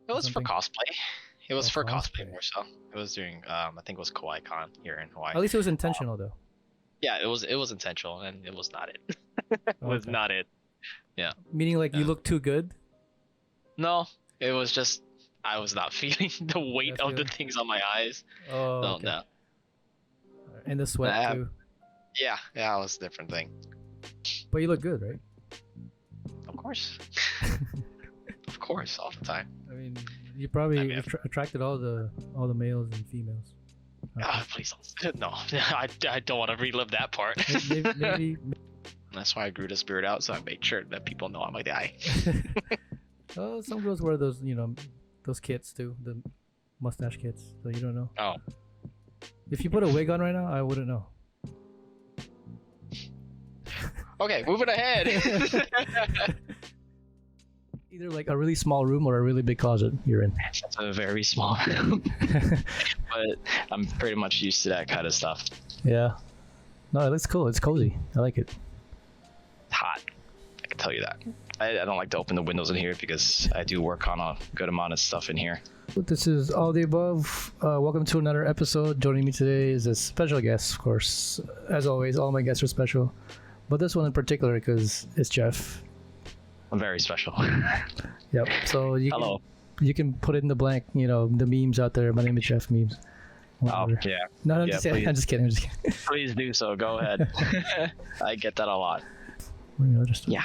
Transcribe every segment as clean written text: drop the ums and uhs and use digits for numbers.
It or was for something? cosplay. It was Oh, for cosplay cosplay. more so. It was during I think it was Kawaii Con here in Hawaii. At least it was intentional though. Yeah, it was intentional and it was not it. It was Okay. not it. Yeah. Meaning like you Yeah. look too good. No, it was just I was not feeling the weight Not of the feeling- things on my eyes. Oh, So okay. no. And the sweat Nah. too. Yeah, it was a different thing. But you look good, right? Of course. Of course, all the time. I mean, you probably I mean, attracted all the males and females. Ah, please don't. No, I don't want to relive that part. Maybe That's why I grew this beard out, so I made sure that people know I'm a guy. oh, some girls wear those, those kits too, the mustache kits. So you don't know. Oh. If you put a wig on right now, I wouldn't know. Okay, moving ahead. Either like a really small room or a really big closet you're in. That's a very small room, but I'm pretty much used to that kind of stuff. Yeah. No, it looks cool. It's cozy. I like it. It's hot. I can tell you that. I don't like to open the windows in here because I do work on a good amount of stuff in here. This is all the above. Welcome to another episode. Joining me today is a special guest, of course. As always, all my guests are special, but this one in particular because it's Jeff. I'm very special. Yep. So Hello. You can put it in the blank. The memes out there. My name is Jeff memes. Oh, Whatever. yeah. No, I'm Yeah, just kidding. please. I'm just kidding. I'm just kidding. Please do so. Go ahead. I get that a lot. Just Yeah.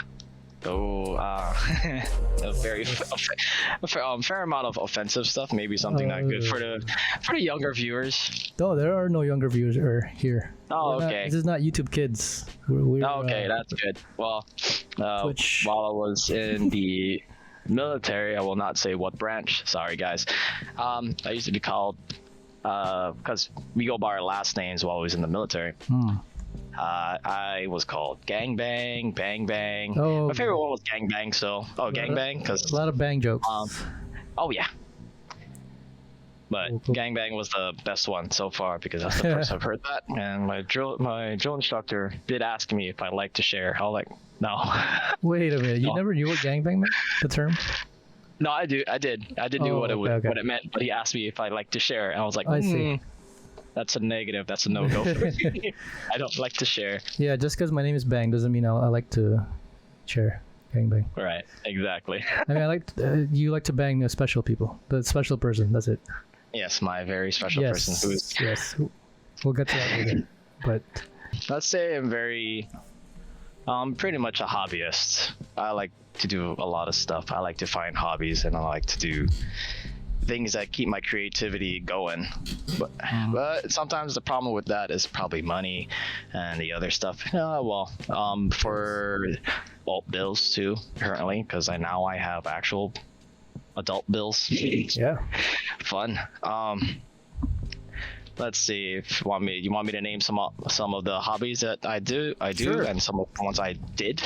Oh, a very fair amount of offensive stuff. Maybe something not good for the younger viewers. Oh, there are no younger viewers here. Oh, We're not- okay. this is not YouTube Kids. We're Okay, that's good. Well, Twitch. while I was in the military, I will not say what branch. Sorry, guys. I used to be called, because we go by our last names while I was in the military. I was called Gang Bang, Bang Bang. Oh, My favorite one was Gang Bang. So, Gang Bang, because a lot of bang jokes. oh yeah. But Cool. Gang Bang was the best one so far because that's the first I've heard that. And my drill instructor did ask me if I like to share. I was like, no. Wait a minute, you no. never knew what gangbang meant? The term? No, I did know Oh, what it okay. what it meant, but he asked me if I like to share, and I was like, I see. that's a negative. That's a no-go for me. I don't like to share. Yeah, just because my name is Bang doesn't mean I like to share gangbang. Right, exactly. I mean, you like to bang the special people, the special person. That's it. Yes, my very special Yes, person who is, yes. We'll get to that later. But let's say I'm pretty much a hobbyist. I like to do a lot of stuff. I like to find hobbies, and I like to do things that keep my creativity going. But sometimes the problem with that is probably money and the other stuff. For bills too currently, because I have actual adult bills. yeah, Fun. Let's see if you want me to name some of the hobbies that I do, Sure. and some of the ones I did.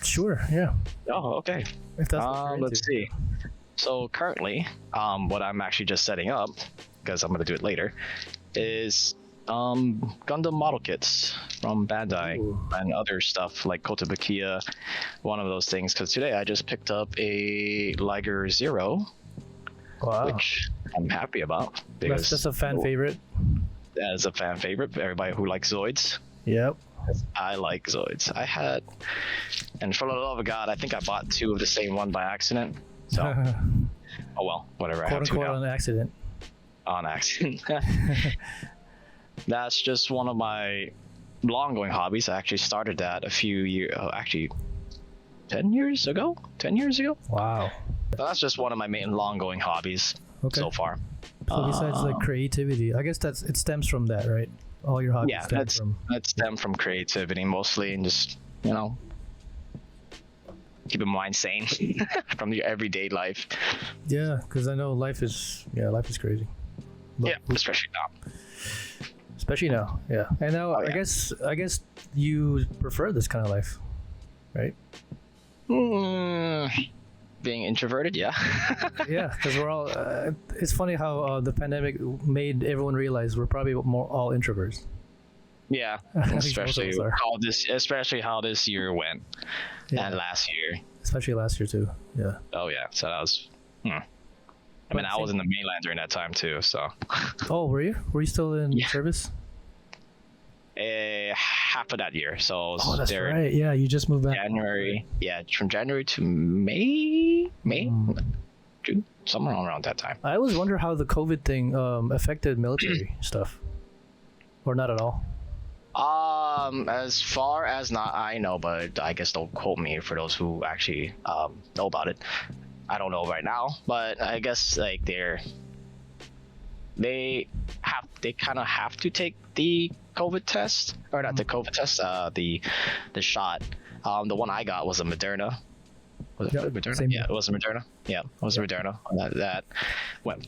sure, yeah. Oh, okay. If that's what you're Let's into. see. So currently, what I'm actually just setting up, because I'm gonna do it later, is Gundam model kits from Bandai. Ooh. And other stuff like Kotobukiya, one of those things. Because today I just picked up a Liger Zero, Wow, which I'm happy about. Because that's a fan favorite. As a fan favorite for everybody who likes Zoids. Yep. I like Zoids. And for the love of God, I think I bought two of the same one by accident. So, oh well, whatever. I Quote have two unquote now. on accident. On accident. That's just one of my long-going hobbies. I actually started that a few years, actually 10 years ago. 10 years ago. Wow. So that's just one of my main long-going hobbies Okay. so far. So besides like creativity, I guess it stems from that, right? All your hobbies Yeah, stem from. that stemmed from creativity mostly, and just keeping my mind sane from your everyday life. Yeah, because I know life is crazy. But Yeah, especially now. especially now. Yeah, and now Oh, yeah. I guess you prefer this kind of life, right? Being introverted, yeah. Yeah, because we're all. It's funny how the pandemic made everyone realize we're probably all introverts. Yeah, At least most of especially us are. how this year went, Yeah, and last year. especially last year too. Yeah. Oh yeah, so that was I mean, I was in the mainland during that time too, so. Oh, were you? Were you still in Yeah. service? Half of that year, so I was Oh, that's there right. Yeah, you just moved back. January. Yeah, from January to May, June, somewhere around that time. I always wonder how the COVID thing affected military stuff, or not at all. As far as not I know, but I guess don't quote me for those who actually know about it. I don't know right now, but I guess like they kind of have to take the COVID test, or not the COVID test, the shot. The one I got was a Moderna. Was it Moderna? Same. Yeah, it was a Moderna. Yeah, it was a Moderna. That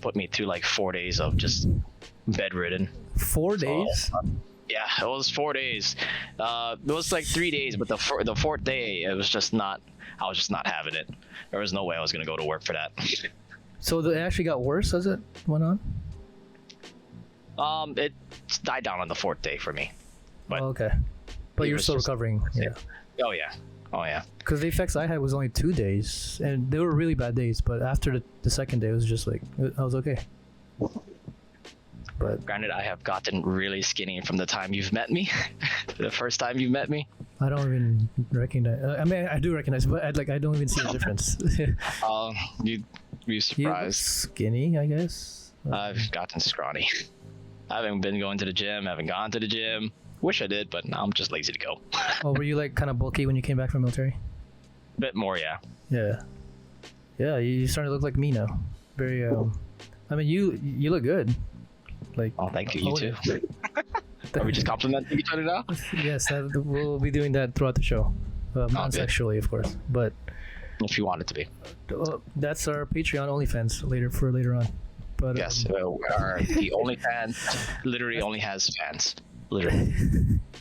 put me through like 4 days of just bedridden. 4 days? Yeah, it was 4 days. It was like 3 days, but the fourth day, it was just not. I was just not having it. There was no way I was gonna go to work for that. So it actually got worse as it went on? It died down on the fourth day for me. But Oh, okay. But it you're was still just- recovering. Yeah. Oh yeah. Oh yeah. Because the effects I had was only 2 days, and they were really bad days. But after the second day, it was just like I was okay. But Granted, I have gotten really skinny from the time you've met me. The first time you met me. I don't even recognize. I mean, I do recognize, but I don't even see the difference. You'd be You look surprised. skinny, I guess. I've gotten scrawny. I haven't been going to the gym. Haven't gone to the gym. Wish I did, but I'm just lazy to go. Oh, were you like kind of bulky when you came back from military? Bit more, yeah. Yeah. Yeah, you starting to look like me now. Very. I mean, you look good. Like. Oh, thank you. You Oh, too. Are we just complimenting each other now? Yes, we'll be doing that throughout the show. Non-sexually, of course, but If you want it to be. that's our Patreon OnlyFans later on. But Yes, the OnlyFans literally only has fans. Literally.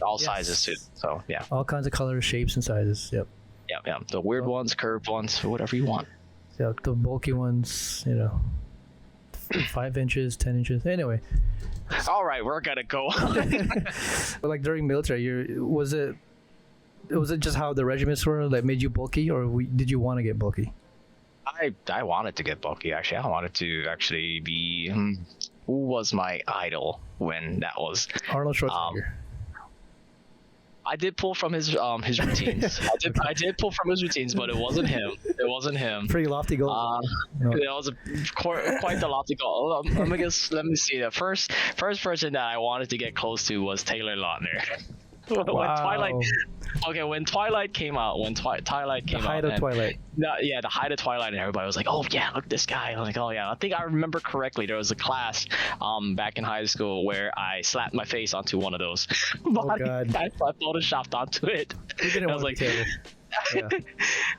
All Yes. sizes too. So, yeah. all kinds of colors, shapes, and sizes. Yep. Yeah, yeah. The weird ones, curved ones, whatever you want. Yeah, the bulky ones, 5 inches, 10 inches. Anyway, All right, we're gonna go. but like during military, was it just how the regiments were that made you bulky, or did you want to get bulky? I wanted to get bulky, actually. I wanted to actually be... who was my idol when that was? Arnold Schwarzenegger. I did pull from his routines. I did pull from his routines, but it wasn't him. It wasn't him. Pretty lofty goal. No. It was quite the lofty goal. Let me see. The first person that I wanted to get close to was Taylor Lautner. Wow. When Twilight came out, Twilight came The height of Twilight. the height of Twilight, and everybody was like, "Oh yeah, look at this guy." I'm like, "Oh yeah." I think I remember correctly. There was a class, back in high school where I slapped my face onto one of those. Oh, God. I photoshopped onto it. You didn't I was want like, to be Taylor. Yeah.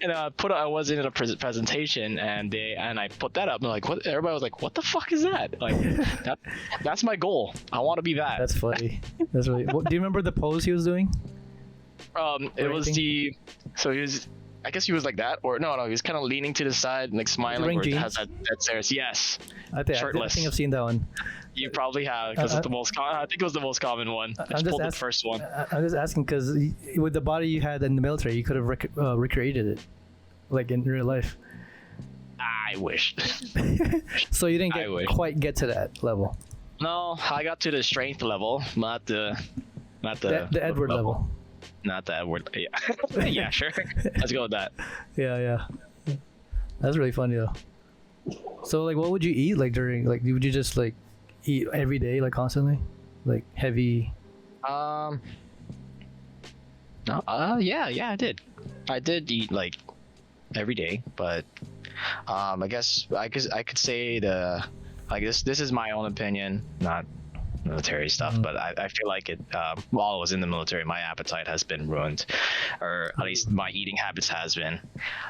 and I was in a presentation, and I put that up, and like, what? Everybody was like, "What the fuck is that?" Like, that's my goal. I want to be that. That's funny. That's really. Do you remember the pose he was doing? It was so he was. I guess he was like that, or no, he was kind of leaning to the side and like smiling. wearing Where it jeans? has that stairs. Yes, I think Shirtless. you probably have because it's the most. I think it was the most common one. I just pulled the first one. I'm just asking because with the body you had in the military, you could have recreated it, like in real life. I wish. So you didn't I wish. quite get to that level. No, I got to the strength level, not the The Edward level. Not the Edward. Yeah, yeah, sure. Let's go with that. Yeah. That's really funny though. So like, what would you eat like during like? Would you just like eat every day like constantly, like heavy? No, yeah, I did. I did eat like every day, but I guess I could say this is my own opinion, not military stuff, but I feel like it while I was in the military, my appetite has been ruined, or at least my eating habits has been.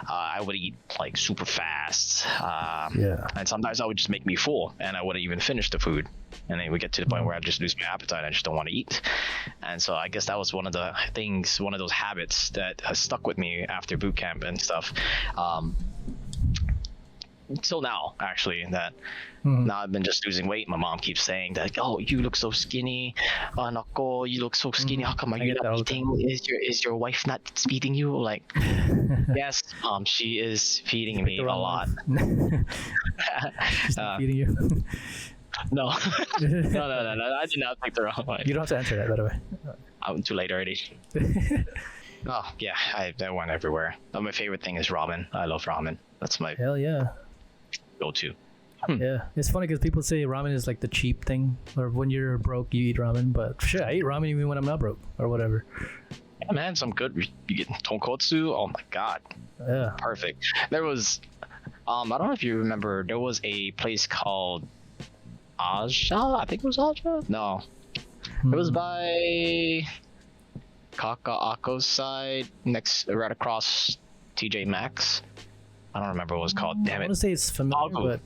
I would eat like super fast, and sometimes I would just make me full, and I wouldn't even finish the food, and then we get to the point where I just lose my appetite. I just don't want to eat, and so I guess that was one of those habits that has stuck with me after boot camp and stuff. till now actually that Mhm. now I've been just losing weight. My mom keeps saying that, oh, you look so skinny, nako, you look so skinny, how come are I you get that all not the eating? Is your wife not feeding you? Like, yes, mom, she is feeding me The a wrong lot. one. She's not Uh, feeding you. no. No, I did not pick the wrong one. You don't have to answer that, by the way. I'm too late already. Oh yeah, I went everywhere. My favorite thing is ramen. I love ramen. That's my Hell yeah. go-to. Yeah, it's funny because people say ramen is like the cheap thing, or when you're broke, you eat ramen. But shit, I eat ramen even when I'm not broke, or whatever. Yeah, man, some good. You get tonkotsu. Oh my god, Yeah. perfect. There was, I don't know if you remember. There was a place called Aja. I think it was Aja. No, it was by Kaka'ako's side, right across TJ Maxx. I don't remember what it was called. Damn I it. want to say it's familiar, Agu. but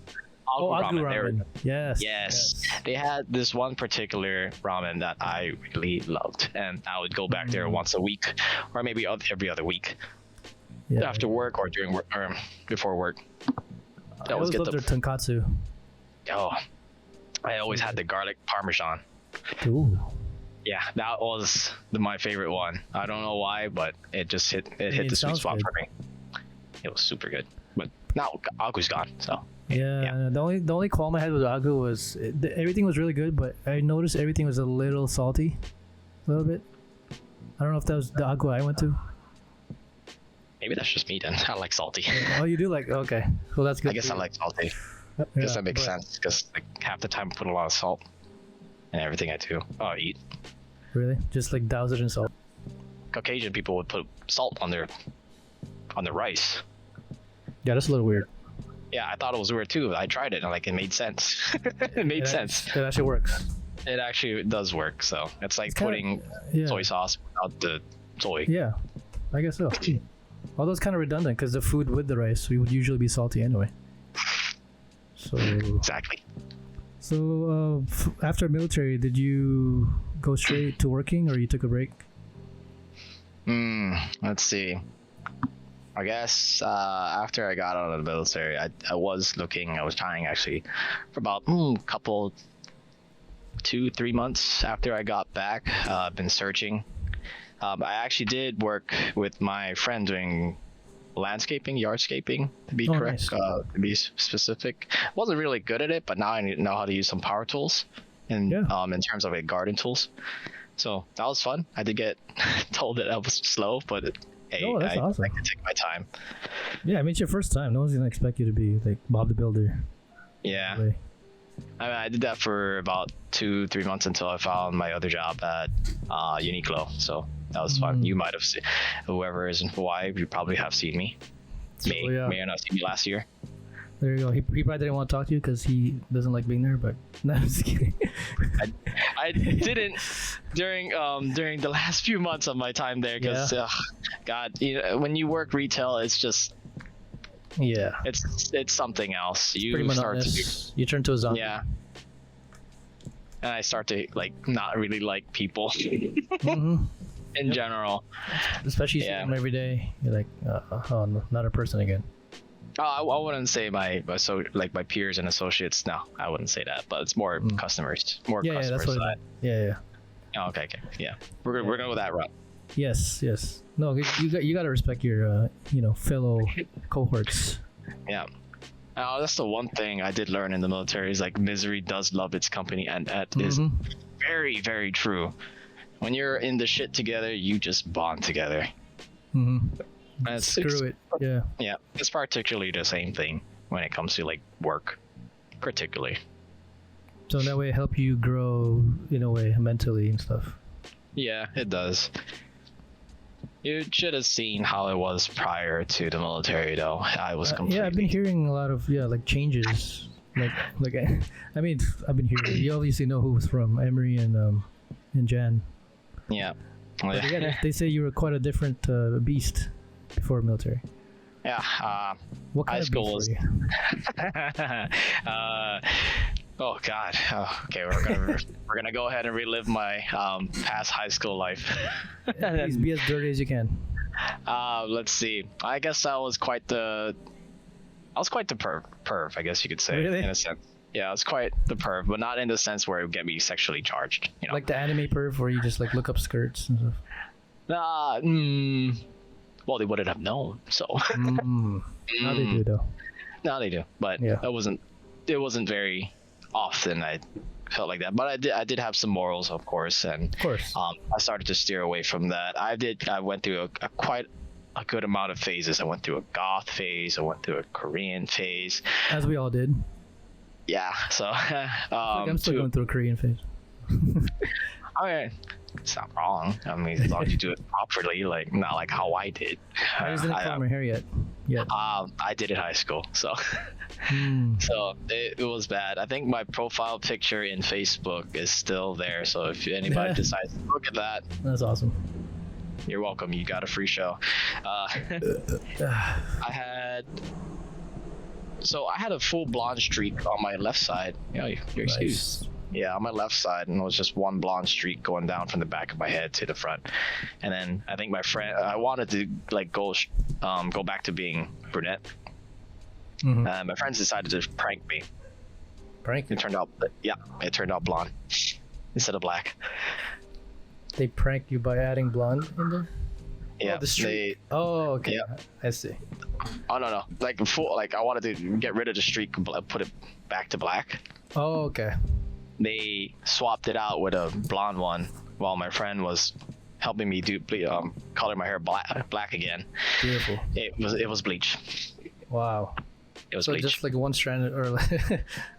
Agu There we ramen. go. Yes. Yes, they had this one particular ramen that I really loved, and I would go back there once a week, or maybe every other week, Yeah. after work or during work or before work. I always get loved their tonkatsu. oh, I always had the garlic parmesan. Ooh. Yeah, that was my favorite one. I don't know why, but it just hit it the sweet sounds spot good. for me. It was super good, but now Agu's gone, so Yeah, the only qualm I had with Agu was everything was really good, but I noticed everything was a little salty, a little bit. I don't know if that was the Agu I went to. maybe that's just me then. I like salty. Oh, you do like okay. Well, that's good. I guess for I you. like salty. Yeah, Guess that makes but- sense because like half the time I put a lot of salt in everything I do. Oh, I eat. Really, just like douse it in salt. Caucasian people would put salt on their rice. Yeah, that's a little weird. Yeah, I thought it was weird too. I tried it and like it made sense. It made sense. It actually works. It actually does work. So it's like It's kinda- putting Yeah. soy sauce without the soy. Yeah, I guess so. Although it's kind of redundant because the food with the rice would usually be salty anyway. So, Exactly. after military, did you go straight to working or you took a break? Let's see. I guess after I got out of the military, I was trying actually for about couple 2-3 months after I got back. I've been searching. I actually did work with my friend doing landscaping, yardscaping to be Oh, correct, nice. to be specific. Wasn't really good at it, but now I know how to use some power tools in terms of like garden tools. So that was fun. I did get told that I was slow, but hey, Oh, that's I awesome. like to take my time. Yeah, I mean it's your first time. No one's gonna expect you to be like Bob the Builder. Yeah. Way. I mean, I did that for about 2-3 months until I found my other job at Uniqlo. So that was fun. You might have seen, whoever is in Hawaii, you probably have seen me. May or not seen me last year. There you go. He probably didn't want to talk to you because he doesn't like being there. But no, I'm just kidding. I didn't during the last few months of my time there because God, when you work retail, it's just Yeah, it's something else. pretty You start to monotonous. You turn to a zombie. yeah. And I start to like not really like people hmm in general. Especially seeing Yeah. them every day. You're like, oh, no, not a person again. Oh, I wouldn't say my peers and associates. No, I wouldn't say that. But it's more customers, more Yeah, customers. that's what. side. Yeah. Oh, okay, yeah. We're gonna go that route. Yes. No, you got to respect your fellow cohorts. Yeah. That's the one thing I did learn in the military is like misery does love its company, and that is Mhm. very, very true. When you're in the shit together, you just bond together. Mhm. And Screw it. Yeah. Yeah, it's particularly the same thing when it comes to like work, particularly. So that way, it help you grow in a way mentally and stuff. Yeah, it does. You should have seen how it was prior to the military, though. I was completely. Yeah, I've been hearing a lot of like changes. Like I mean, I've been hearing. You obviously know who was from Emery and Jan. Yeah. But they say you were quite a different beast before military. Yeah. What kind High of school beast was. were you? Oh God. Oh, okay, we're gonna go ahead and relive my past high school life. Please be as dirty as you can. Let's see. I guess I was quite the I was quite the perv, I guess you could say, Really? in a sense. Yeah, I was quite the perv, but not in the sense where it would get me sexually charged. You know. Like the anime perv where you just like look up skirts and stuff. Well, they wouldn't have known. So Now they do though. now they do, but Yeah. It wasn't very often I felt like that. But I did have some morals, of course, and Of course. I started to steer away from that. I went through a quite a good amount of phases. I went through a goth phase. I went through a Korean phase. As we all did. Yeah. So Like I'm still to- going through a Korean phase. I mean, it's not wrong. I mean, as long as you do it properly, like not like how I did. I just didn't color my hair yet. I did in high school, so so it was bad. I think my profile picture in Facebook is still there. So if anybody decides to look at that, That's awesome. you're welcome. You got a free show. I had a full blonde streak on my left side. You know, you're excused. Nice. Yeah, on my left side, and it was just one blonde streak going down from the back of my head to the front. And then I think my friend, I wanted to like go back to being brunette. My friends decided to prank me. Prank? It turned out blonde instead of black. They prank you by adding blonde in there? Yeah, the streak. Oh, okay. Yeah. I see. Oh no, like I wanted to get rid of the streak and put it back to black. Oh, okay. They swapped it out with a blonde one while my friend was helping me color my hair black again. Beautiful. It was bleach. Wow. It was So bleach. just like one stranded or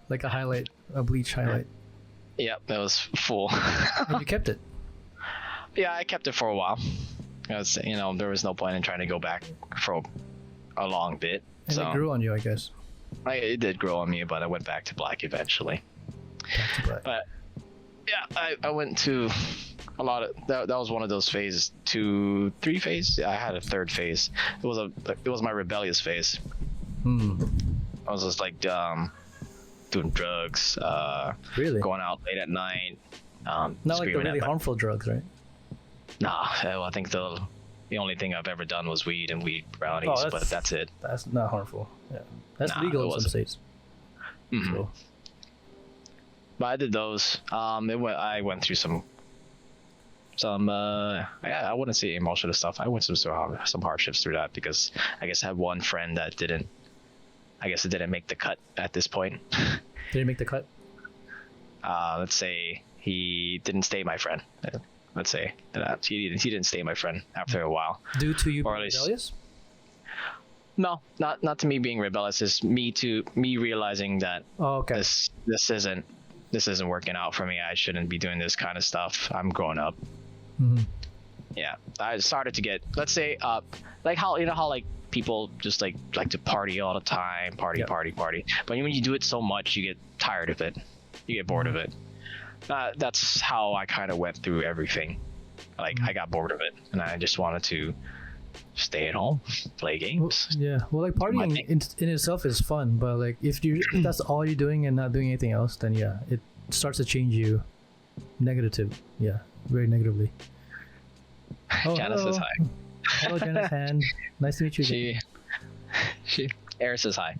like a highlight, a bleach highlight. Yep, it was full. And you kept it. Yeah, I kept it for a while. Because there was no point in trying to go back for a long bit. And So it grew on you, I guess. it did grow on me, but I went back to black eventually. Back to black. But yeah, I went to a lot of that was one of those phases. 2, 3 phase. I had a third phase. It was my rebellious phase. I was just like doing drugs, Really? going out late at night, Not like the screaming really at my- harmful drugs, right? Nah, I think the only thing I've ever done was weed and weed brownies, but that's it. That's not harmful. Yeah. That's Nah, legal it in some wasn't. states. Mhm. So, But I did those. I went through some I wouldn't say emotional stuff. I went through some hardships through that because I guess I had one friend that it didn't make the cut at this point. did it make the cut? Let's say he didn't stay my friend. Let's say that he didn't stay my friend after a while. Due to you Or being at least- rebellious? No, not to me being rebellious. It's me realizing that Oh, okay. this isn't working out for me. I shouldn't be doing this kind of stuff. I'm growing up. Mhm. Yeah, I started to get, let's say, like how like people just like to party all the time, party. But when you do it so much, you get tired of it. You get bored of it. That's how I kind of went through everything. Like I got bored of it, and I just wanted to stay at home, play games. Yeah. Well, like partying thing. in itself is fun, but like if that's all you're doing and not doing anything else, then yeah, it starts to change you negative. Yeah, very negatively. Janice hello. says hi. Hello, Janice Hand. Nice to meet you. Again. She Eris says hi.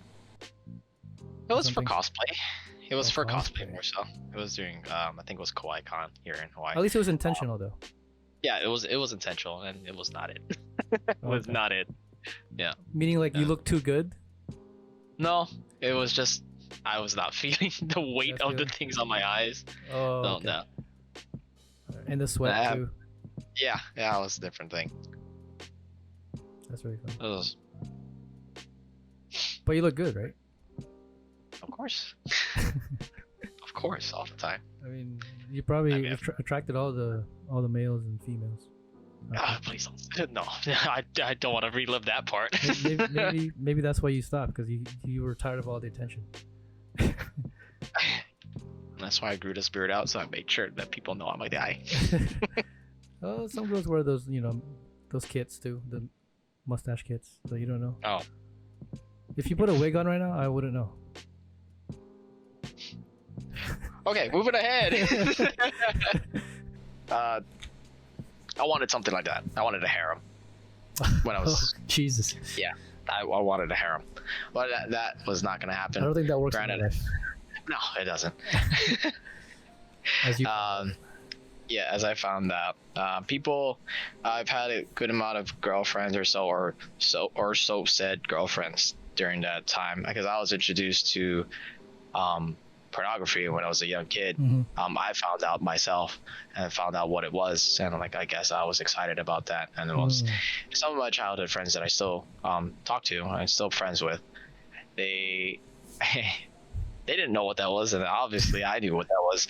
It was Something- for cosplay. It was Oh, for cosplay cosplay. more so. It was during I think it was Kawaii-Con here in Hawaii. At least it was intentional, though. Yeah, it was intentional, and it was not it. It was Okay. not it. Meaning, like you Yeah. look too good. No, it was just I was not feeling the weight Not of the feeling- things on my eyes. Oh. No, okay. no. And the sweat Nah. too. Yeah, it was a different thing. That's really fun. It was, But you look good, right? of course, of course, all the time. I mean, you probably I mean, attracted all the males and females. Ah, please don't. No, I don't want to relive that part. Maybe that's why you stopped, because you were tired of all the attention. That's why I grew this beard out, so I made sure that people know I'm a guy. Oh, some girls wear those, those kits too, the mustache kits. So you don't know. Oh. If you put a wig on right now, I wouldn't know. Okay, moving ahead. I wanted something like that. I wanted a harem when I was Oh, Jesus. I wanted a harem, but that was not going to happen. I don't think that works in Granted, real life. no, it doesn't. As you Yeah, as I found out, I've had a good amount of girlfriends or so said girlfriends during that time, because I was introduced to pornography when I was a young kid. I found out myself and found out what it was, and like I guess I was excited about that. And it was some of my childhood friends that I still talk to, I'm still friends with. They they didn't know what that was, and obviously I knew what that was.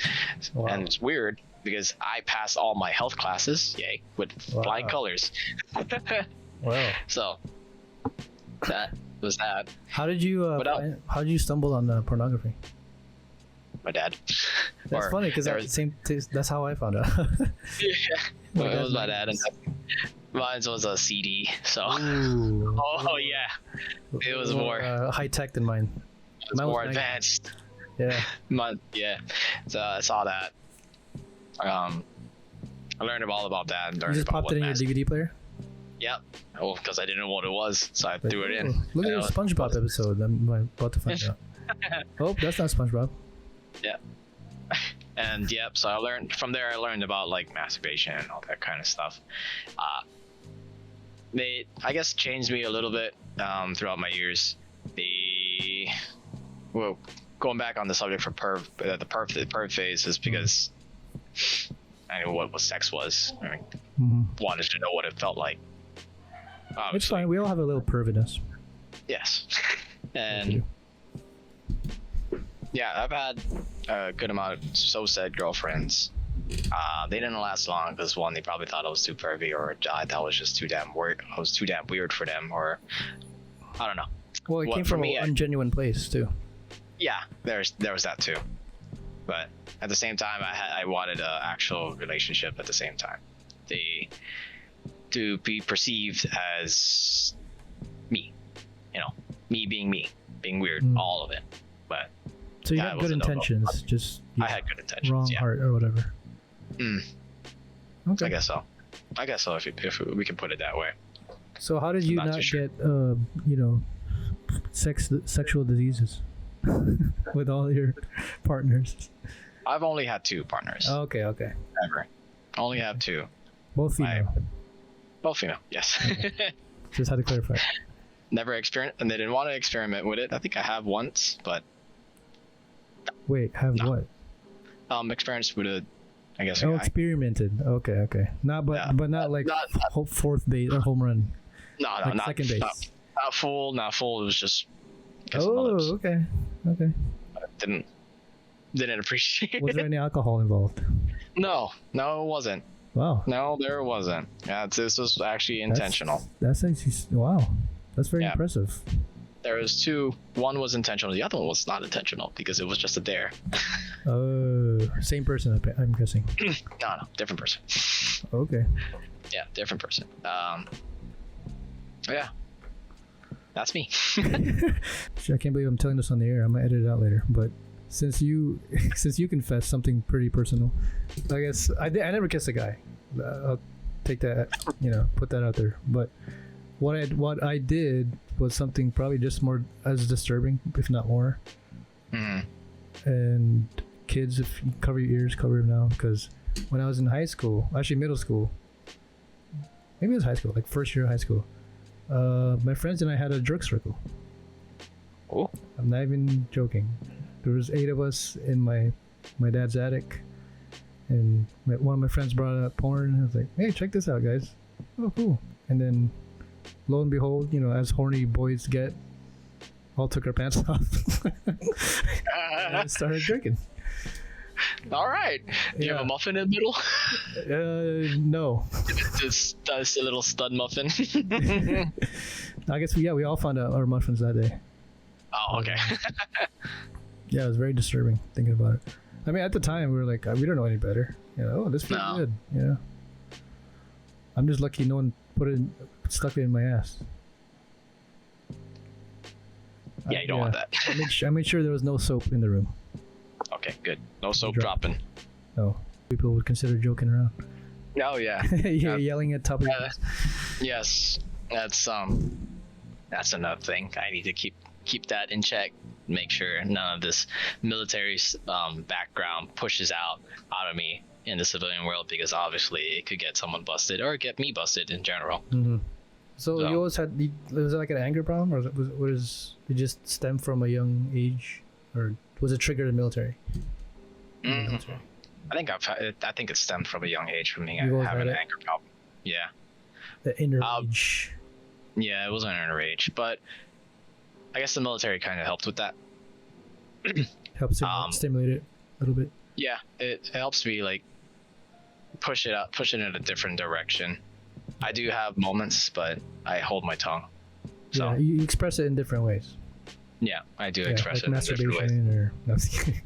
Wow. And it's weird because I passed all my health classes, yay, with flying colors. Wow. So that was that. How did you how did you stumble on pornography? My dad. That's funny because that's how I found out. Yeah, it was my dad, and mine was a CD. So, Ooh. oh yeah, it was more high tech than mine. It was more advanced. Yeah. Yeah. So I saw that. I learned all about that. And You just popped it in your DVD player? Yep. Well, because I didn't know what it was, so I threw it in. Look at your SpongeBob episode. I'm about to find out. Oh, that's not SpongeBob. Yeah. And yep, so I learned from there. I learned about like masturbation and all that kind of stuff. They, I guess, changed me a little bit throughout my years. Well, going back on the subject for the perv phase is because I knew what sex was. I mean, wanted to know what it felt like. Obviously. It's fine. We all have a little perv in us. Yes. And yeah, I've had a good amount of so-said girlfriends. They didn't last long because one, they probably thought I was too pervy, or I thought I was just too damn weird. I was too damn weird for them, or I don't know. Well, it came from an ungenuine place too. Yeah, there was that too. But at the same time, I wanted an actual relationship. At the same time, to be perceived as me, me being weird, all of it. But so you had good intentions, just I had good intentions, wrong heart or whatever. Okay. I guess so. If we can put it that way. So how did you not get sexual diseases with all your partners? I've only had 2 partners. Okay. Ever. Only have 2. Both female. Both female. Yes. Okay. Just had to clarify. Never experienced, and they didn't want to experiment with it. I think I have once, but. Wait, what? Experienced with a, I guess. Experimented. Okay. But not like fourth base or home run. No, like not second base. Not full. It was just. Okay. Didn't appreciate it. Was there any alcohol involved? No, it wasn't. Wow. No, there wasn't. Yeah, this was actually intentional. That's actually wow. That's very impressive. There was 2. One was intentional. The other one was not intentional because it was just a dare. Oh, same person, I'm guessing. No, different person. Okay. Yeah, different person. Yeah, that's me. I can't believe I'm telling this on the air. I'm gonna edit it out later. But since you confessed something pretty personal, I guess I never kissed a guy. I'll take that, put that out there. But what I did was something probably just more as disturbing, if not more. And kids, if you cover your ears, cover them now, because when I was in high school, actually middle school, maybe it was high school, like first year of high school, my friends and I had a jerk circle. Oh. I'm not even joking. There was 8 of us in my dad's attic, and one of my friends brought up porn, and I was like, hey, check this out, guys. Oh, cool. And then lo and behold, as horny boys get, all took our pants off and started drinking. All right. Do you have a muffin in the middle? No. Just a little stud muffin. I guess we all found out our muffins that day. Oh, okay. Yeah, it was very disturbing thinking about it. I mean, at the time we were like, we don't know any better. This feels good. I'm just lucky no one stuck it in my ass. Yeah, you don't want that. I made sure there was no soap in the room. Okay, good. No soap dropping. No, people would consider joking around. Oh yeah. You're yelling at top of your Yes, that's That's another thing. I need to keep that in check. Make sure none of this military background pushes out of me in the civilian world, because obviously it could get someone busted or get me busted in general. So you always had, was it like an anger problem, or was it just stem from a young age, or was it triggered in the military? I think it stemmed from a young age for me. I You've always have an had it? anger problem. Yeah. The inner age. Yeah, it was an inner age, but I guess the military kind of helped with that. Helps stimulate it a little bit. Yeah, it helps me like push it in a different direction. I do have moments, but I hold my tongue. So Yeah, you express it in different ways. yeah, I do express like it in different ways. masturbation or no, I'm just kidding.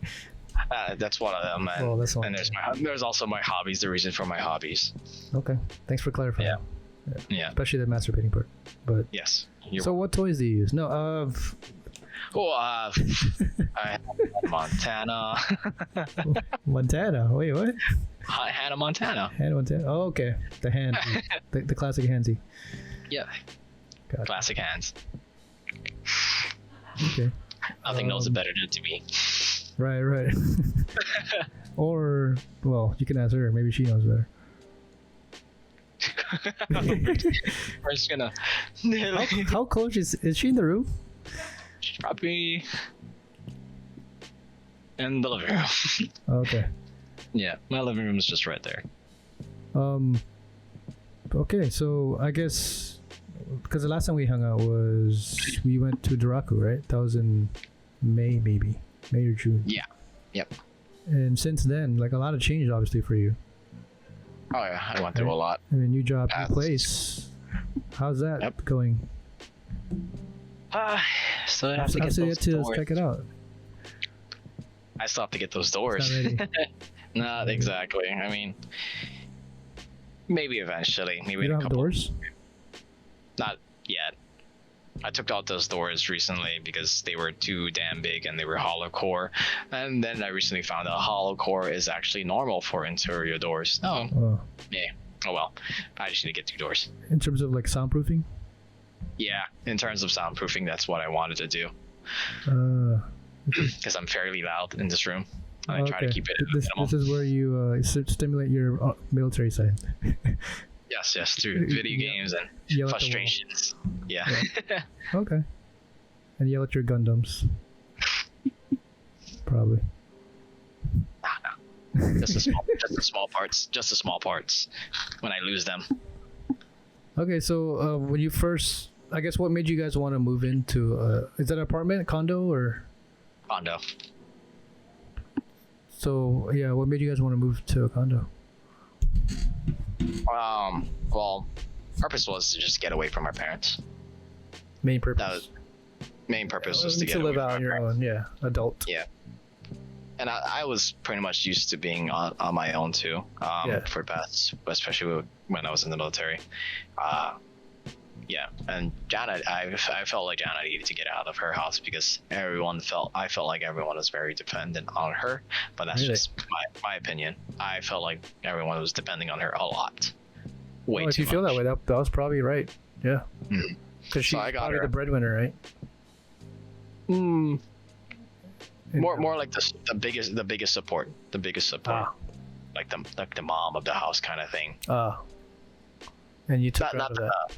That's one of them. And, Well, that's one. and there's also my hobbies. The reason for my hobbies. Okay, thanks for clarifying. Yeah. Especially the masturbating part. But Yes. so what toys do you use? No, I have Montana. Montana. Wait, what? Hannah Montana. Hand Montana. Oh, okay. The hand, the classic handsy. Yeah. Gotcha. Classic hands. Okay. Nothing knows it better than to me. Right. Or, well, you can ask her. Maybe she knows better. We're just gonna. How close is she in the room? She's probably in the living room. Okay. Yeah, my living room is just right there. Okay, so I guess because the last time we hung out was we went to Duraku, right? That was in May, maybe May or June. Yeah. Yep. And since then, like a lot of change, obviously, for you. Oh yeah, I went through a lot. I mean, new job, new place. How's that going? So I have to get those to doors. check it out. I still have to get those doors. It's not ready. Not exactly. I mean, maybe eventually. Maybe You in don't a have couple. doors? Not yet. I took out those doors recently because they were too damn big and they were hollow core. And then I recently found out hollow core is actually normal for interior doors. Oh, Oh. yeah. Oh well. I just need to get 2 doors. In terms of like soundproofing? Yeah, in terms of soundproofing, that's what I wanted to do because I'm fairly loud in this room. I try to keep it at a minimum. This is where you stimulate your military side. Yes, through video games and Yell at the wall. frustrations. Yeah. Okay. And yell at your Gundams. Probably. Just the small parts. Just the small parts. When I lose them. Okay, so when you first, I guess, what made you guys want to move into? Is that an apartment, condo, or? Condo. So yeah, what made you guys want to move to a condo? Well, purpose was to just get away from our parents. Main purpose. That was main purpose was to get to away live from out our on your parents. own. Yeah, adult. Yeah. And I was pretty much used to being on my own too, for the past, especially when I was in the military. Yeah, and Janet, I felt like Janet needed to get out of her house because I felt like everyone was very dependent on her, but that's Really? just my opinion. I felt like everyone was depending on her a lot. Way Well, if too you feel much. that way, that was probably right. Yeah. Mhm. Because she's So I got probably her. the breadwinner, right? More like the biggest support. Ah. Like the mom of the house kind of thing. And you took her Not out of that.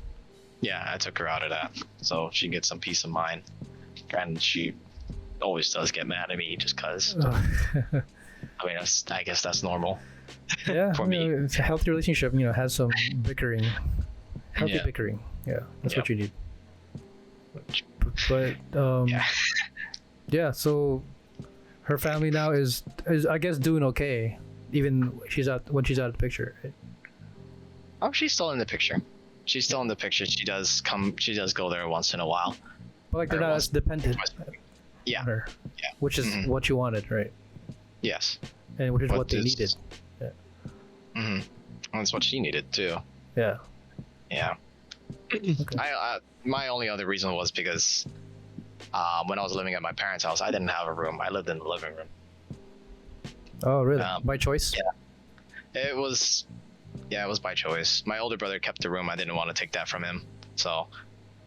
Yeah, I took her out of that, so she gets some peace of mind. And she always does get mad at me just because. I mean, I guess that's normal. Yeah, For me. it's a healthy relationship. Has some bickering, healthy Yeah. bickering. Yeah, that's what Yeah. you need. But Yeah. yeah. So her family now is I guess doing okay, even when she's out of the picture. Right? Oh, she's still in the picture. She's still in the picture. She does go there once in a while. But like they're Or not once- as dependent Yeah. on her. Yeah. Which is Mhm. what you wanted, right? Yes. And which is But what they this- needed. Mm-hmm. That's what she needed too. Yeah. Yeah. Okay. My only other reason was because when I was living at my parents' house, I didn't have a room. I lived in the living room. Oh, really? Um, By choice? Yeah. It was by choice. My older brother kept the room. I didn't want to take that from him. So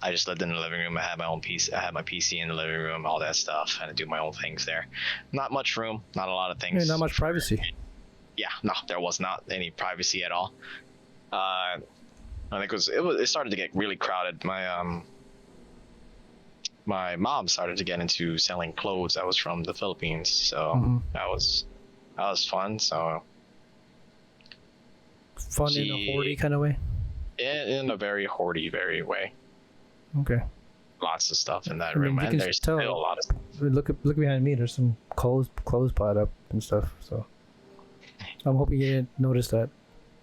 I just lived in the living room. I had my own PC. I had my PC in the living room, all that stuff, and I do my own things there. Not much room, not a lot of things. Yeah, not much privacy. Yeah, no, there was not any privacy at all. I think it started to get really crowded. My mom started to get into selling clothes that was from the Philippines, so that was fun. So fun in a hoardy kind of way. In a very hoardy, very way. Okay. Lots of stuff in that room, and there's still a lot of stuff. Look behind me. There's some clothes piled up and stuff. So I'm hoping you didn't notice that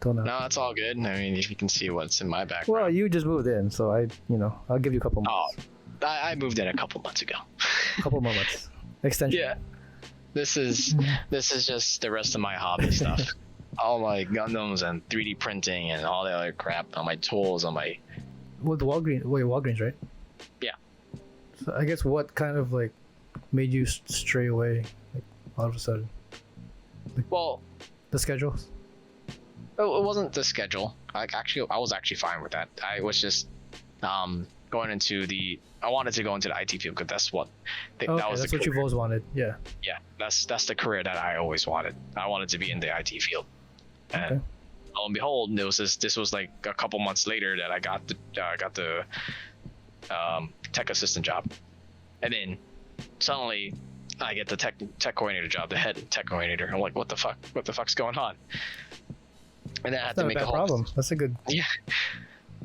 till now. No, it's all good. I mean, if you can see what's in my background. Well, you just moved in, so I'll give you a couple months. Oh, I moved in a couple months ago. A couple more months. Extension. Yeah. This is just the rest of my hobby stuff. All my Gundams and 3D printing and all that other crap on my tools, on my... Well, Walgreens, right? Yeah. So I guess what kind of like made you stray away, like all of a sudden? Well, the schedules. It wasn't the schedule. I was actually fine with that. I was just going into I wanted to go into the IT field because that's what that was. That's what you've always wanted. Yeah. Yeah, that's the career that I always wanted. I wanted to be in the IT field. And lo and behold, this was like a couple months later that I got the tech assistant job, and then suddenly I get the tech coordinator job, the head tech coordinator. I'm like, what the fuck's going on? And then I had to make a whole problem. That's a good.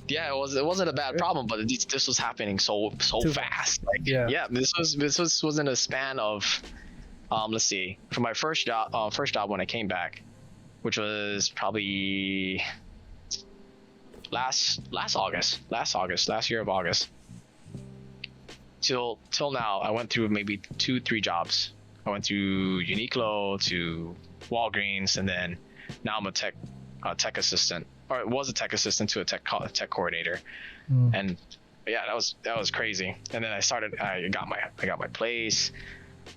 Yeah, it wasn't a bad problem, but this was happening so fast. Like, this was in a span of let's see, for my first job when I came back, which was probably last year of August, till now, I went through maybe 2-3 jobs. I went through Uniqlo to Walgreens, and then now I'm a tech assistant, or it was a tech assistant to a tech coordinator. And yeah, that was crazy. And then I got my place,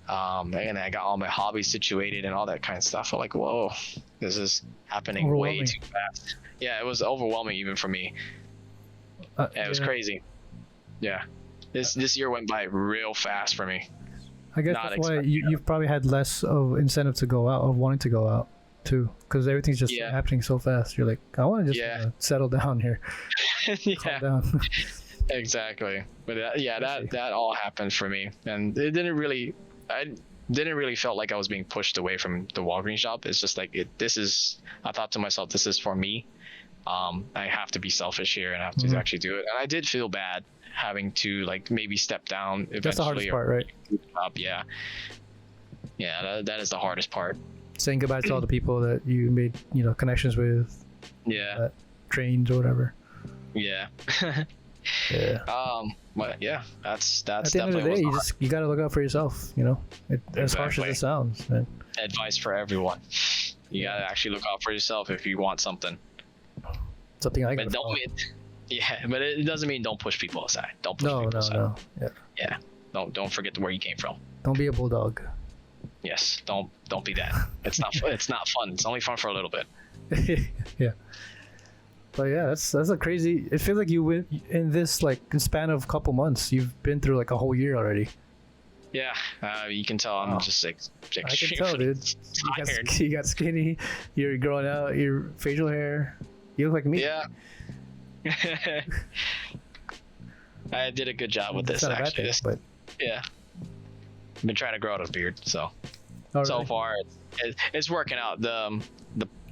and I got all my hobbies situated and all that kind of stuff. I'm like, whoa, this is happening way too fast. Yeah, it was overwhelming even for me. It was crazy. Yeah, this year went by real fast for me. I guess that's why you've probably had less of incentive to go out, or wanting to go out too, because everything's just happening so fast. You're like, I want to just settle down here. Calm down. Exactly. But that all happened for me, and I didn't really felt like I was being pushed away from the Walgreens job. It's just like I thought to myself, this is for me. I have to be selfish here and I have to actually do it. And I did feel bad having to like maybe step down eventually. That's the hardest part, right? Yeah, that is the hardest part. Saying goodbye to all the people that you made, connections with. Yeah. Trains or whatever. Yeah. Yeah. But yeah, that's at the end of the day, you gotta look out for yourself. As harsh as it sounds, man. Advice for everyone: you gotta actually look out for yourself if you want something. Something I but but it doesn't mean don't push people aside. Don't push people aside. No. Yeah. Don't forget where you came from. Don't be a bulldog. Yes. Don't be that. It's not fun. It's only fun for a little bit. Yeah. But yeah, that's a crazy. It feels like you went in this like span of a couple months. You've been through like a whole year already. Yeah, you can tell I'm just like. I can tell, dude. You got skinny. You're growing out your facial hair. You look like me. Yeah. I did a good job with this actually. Yeah. I've been trying to grow out a beard, so so far it's working out. The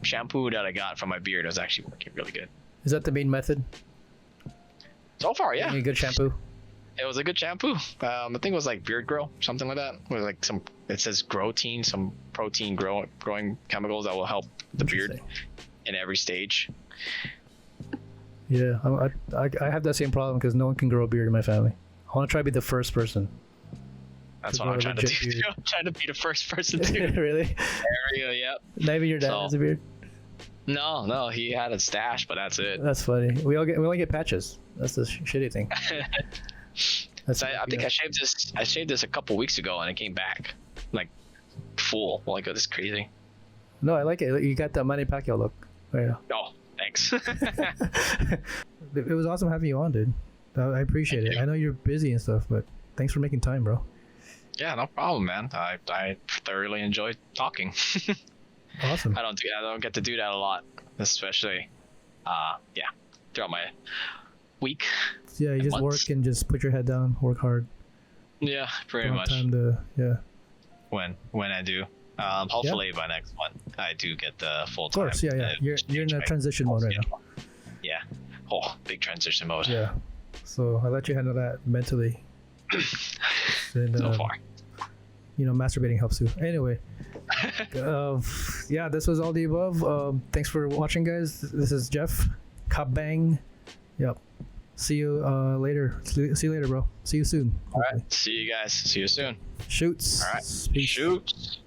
shampoo that I got from my beard was actually working really good. Is that the main method? So far, yeah. A good shampoo? It was a good shampoo. I think it was like Beard Grow, something like that. With like it says Growteen, some protein growing chemicals that will help the beard in every stage. Yeah, I have that same problem because no one can grow a beard in my family. I want to try to be the first person. That's what I'm trying to do. I'm trying to be the first person too. Really? There we go, yep. Not even your dad has a beard? No, he had a stash, but that's it. That's funny. We only get patches. That's the shitty thing. I think I shaved this a couple weeks ago and it came back like full. Like, this is crazy. No, I like it. You got that Manny Pacquiao look right now. Oh, thanks. It was awesome having you on, dude. I appreciate Thank it. you. I know you're busy and stuff, but thanks for making time, bro. Yeah, no problem, man. I thoroughly enjoy talking. Awesome. I don't get to do that a lot, especially yeah, throughout my week. Yeah, you just months. work and just put your head down, work hard. Yeah, pretty Don't have much. time to, yeah. When I do. Hopefully by next one I do get the full Of time. course, yeah. You're in a transition mode right now. Yeah. Oh, big transition mode. Yeah. So I'll let you handle that mentally. And, So far. Masturbating helps too. Anyway, yeah, this was all the above. Thanks for watching, guys. This is Jeff Cabang. Yep. See you later. See you later, bro. See you soon. All right. See you guys. See you soon. Shoots. All right. Peace. Shoot.